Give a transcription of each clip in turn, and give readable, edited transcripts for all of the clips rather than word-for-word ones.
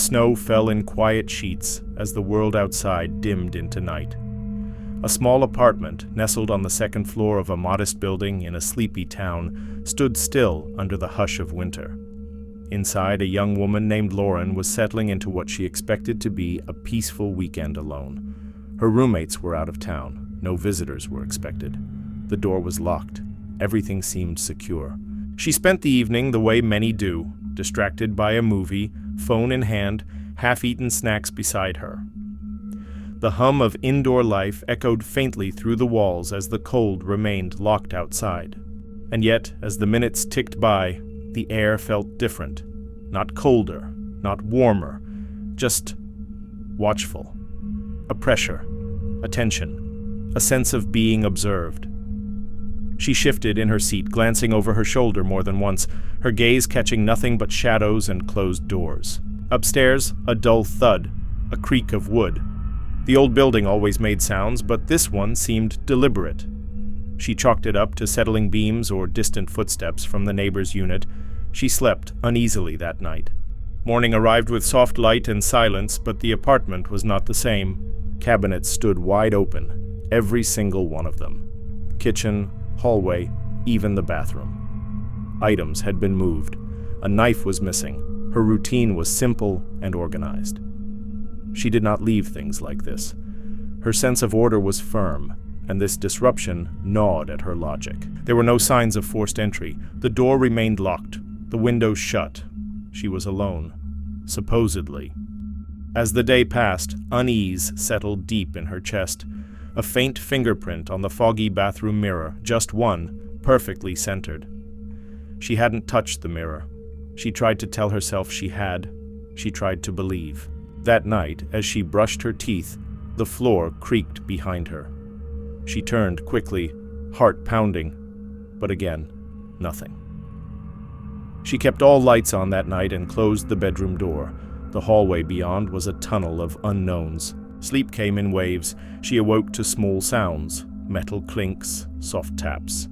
snow fell in quiet sheets as the world outside dimmed into night. A small apartment, nestled on the second floor of a modest building in a sleepy town, stood still under the hush of winter. Inside, a young woman named Lauren was settling into what she expected to be a peaceful weekend alone. Her roommates were out of town. No visitors were expected. The door was locked. Everything seemed secure. She spent the evening the way many do, distracted by a movie, phone in hand, half-eaten snacks beside her. The hum of indoor life echoed faintly through the walls as the cold remained locked outside. And yet, as the minutes ticked by, the air felt different. Not colder, not warmer, just watchful. A pressure, a tension, a sense of being observed. She shifted in her seat, glancing over her shoulder more than once, her gaze catching nothing but shadows and closed doors. Upstairs, a dull thud, a creak of wood. The old building always made sounds, but this one seemed deliberate. She chalked it up to settling beams or distant footsteps from the neighbor's unit. She slept uneasily that night. Morning arrived with soft light and silence, but the apartment was not the same. Cabinets stood wide open, every single one of them. Kitchen, hallway, even the bathroom. Items had been moved. A knife was missing. Her routine was simple and organized. She did not leave things like this. Her sense of order was firm, and this disruption gnawed at her logic. There were no signs of forced entry. The door remained locked, the windows shut. She was alone, supposedly. As the day passed, unease settled deep in her chest. A faint fingerprint on the foggy bathroom mirror, just one, perfectly centered. She hadn't touched the mirror. She tried to tell herself she had. She tried to believe. That night, as she brushed her teeth, the floor creaked behind her. She turned quickly, heart pounding, but again, nothing. She kept all lights on that night and closed the bedroom door. The hallway beyond was a tunnel of unknowns. Sleep came in waves. She awoke to small sounds, metal clinks, soft taps,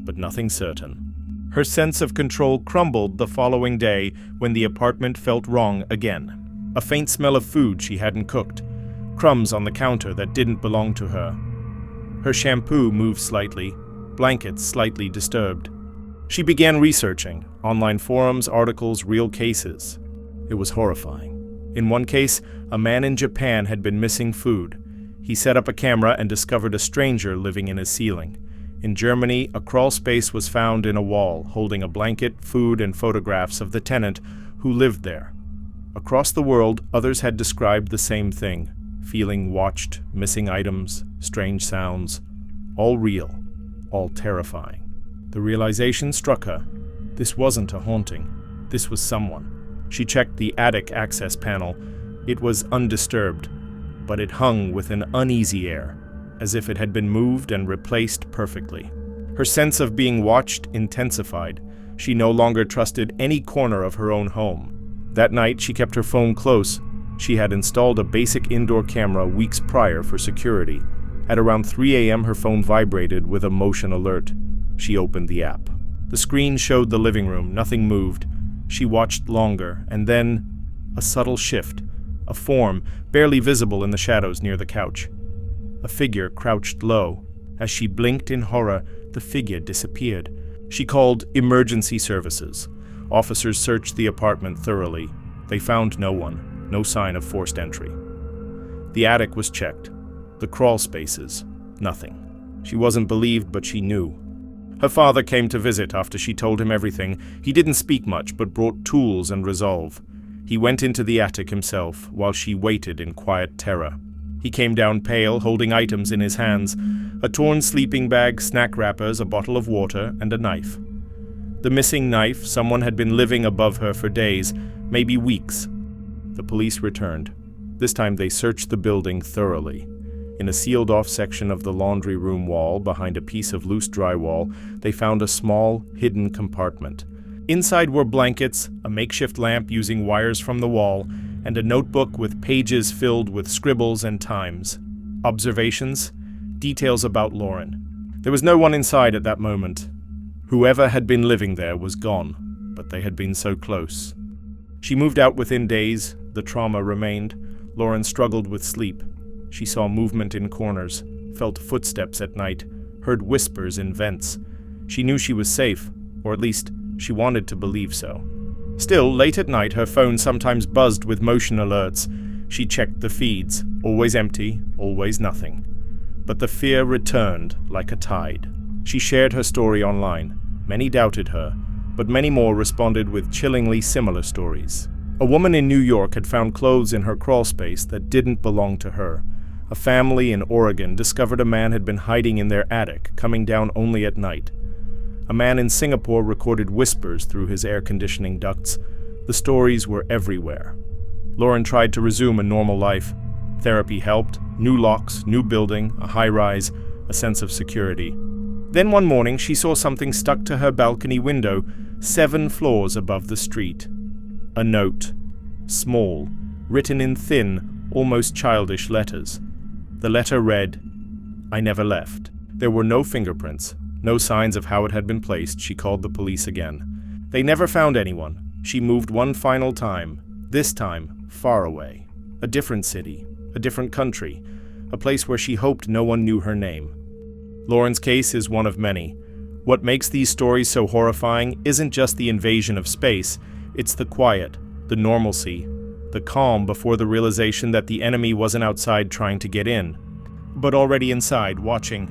but nothing certain. Her sense of control crumbled the following day when the apartment felt wrong again. A faint smell of food she hadn't cooked, crumbs on the counter that didn't belong to her. Her shampoo moved slightly, blankets slightly disturbed. She began researching, online forums, articles, real cases. It was horrifying. In one case, a man in Japan had been missing food. He set up a camera and discovered a stranger living in his ceiling. In Germany, a crawl space was found in a wall, holding a blanket, food, and photographs of the tenant who lived there. Across the world, others had described the same thing, feeling watched, missing items, strange sounds, all real, all terrifying. The realization struck her. This wasn't a haunting. This was someone. She checked the attic access panel. It was undisturbed, but it hung with an uneasy air, as if it had been moved and replaced perfectly. Her sense of being watched intensified. She no longer trusted any corner of her own home. That night, she kept her phone close. She had installed a basic indoor camera weeks prior for security. At around 3 a.m., her phone vibrated with a motion alert. She opened the app. The screen showed the living room. Nothing moved. She watched longer, and then a subtle shift. A form, barely visible in the shadows near the couch. A figure crouched low. As she blinked in horror, the figure disappeared. She called emergency services. Officers searched the apartment thoroughly. They found no one, no sign of forced entry. The attic was checked. The crawl spaces, nothing. She wasn't believed, but she knew. Her father came to visit after she told him everything. He didn't speak much, but brought tools and resolve. He went into the attic himself, while she waited in quiet terror. He came down pale, holding items in his hands, a torn sleeping bag, snack wrappers, a bottle of water, and a knife. The missing knife, someone had been living above her for days, maybe weeks. The police returned. This time they searched the building thoroughly. In a sealed-off section of the laundry room wall, behind a piece of loose drywall, they found a small, hidden compartment. Inside were blankets, a makeshift lamp using wires from the wall, and a notebook with pages filled with scribbles and times. Observations, details about Lauren. There was no one inside at that moment. Whoever had been living there was gone, but they had been so close. She moved out within days, the trauma remained, Lauren struggled with sleep. She saw movement in corners, felt footsteps at night, heard whispers in vents. She knew she was safe, or at least she wanted to believe so. Still, late at night, her phone sometimes buzzed with motion alerts. She checked the feeds, always empty, always nothing. But the fear returned like a tide. She shared her story online. Many doubted her, but many more responded with chillingly similar stories. A woman in New York had found clothes in her crawl space that didn't belong to her. A family in Oregon discovered a man had been hiding in their attic, coming down only at night. A man in Singapore recorded whispers through his air conditioning ducts. The stories were everywhere. Lauren tried to resume a normal life. Therapy helped, new locks, new building, a high-rise, a sense of security. Then one morning she saw something stuck to her balcony window, 7 floors above the street. A note, small, written in thin, almost childish letters. The letter read, "I never left." There were no fingerprints, no signs of how it had been placed. She called the police again. They never found anyone. She moved one final time, this time far away. A different city, a different country, a place where she hoped no one knew her name. Lauren's case is one of many. What makes these stories so horrifying isn't just the invasion of space, it's the quiet, the normalcy, the calm before the realization that the enemy wasn't outside trying to get in, but already inside, watching.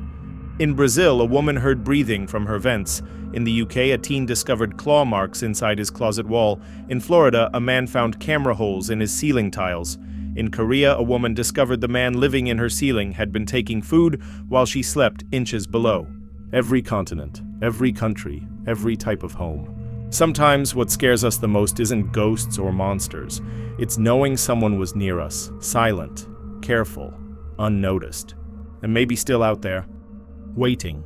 In Brazil, a woman heard breathing from her vents. In the UK, a teen discovered claw marks inside his closet wall. In Florida, a man found camera holes in his ceiling tiles. In Korea, a woman discovered the man living in her ceiling had been taking food while she slept inches below. Every continent, every country, every type of home. Sometimes what scares us the most isn't ghosts or monsters. It's knowing someone was near us, silent, careful, unnoticed, and maybe still out there, waiting.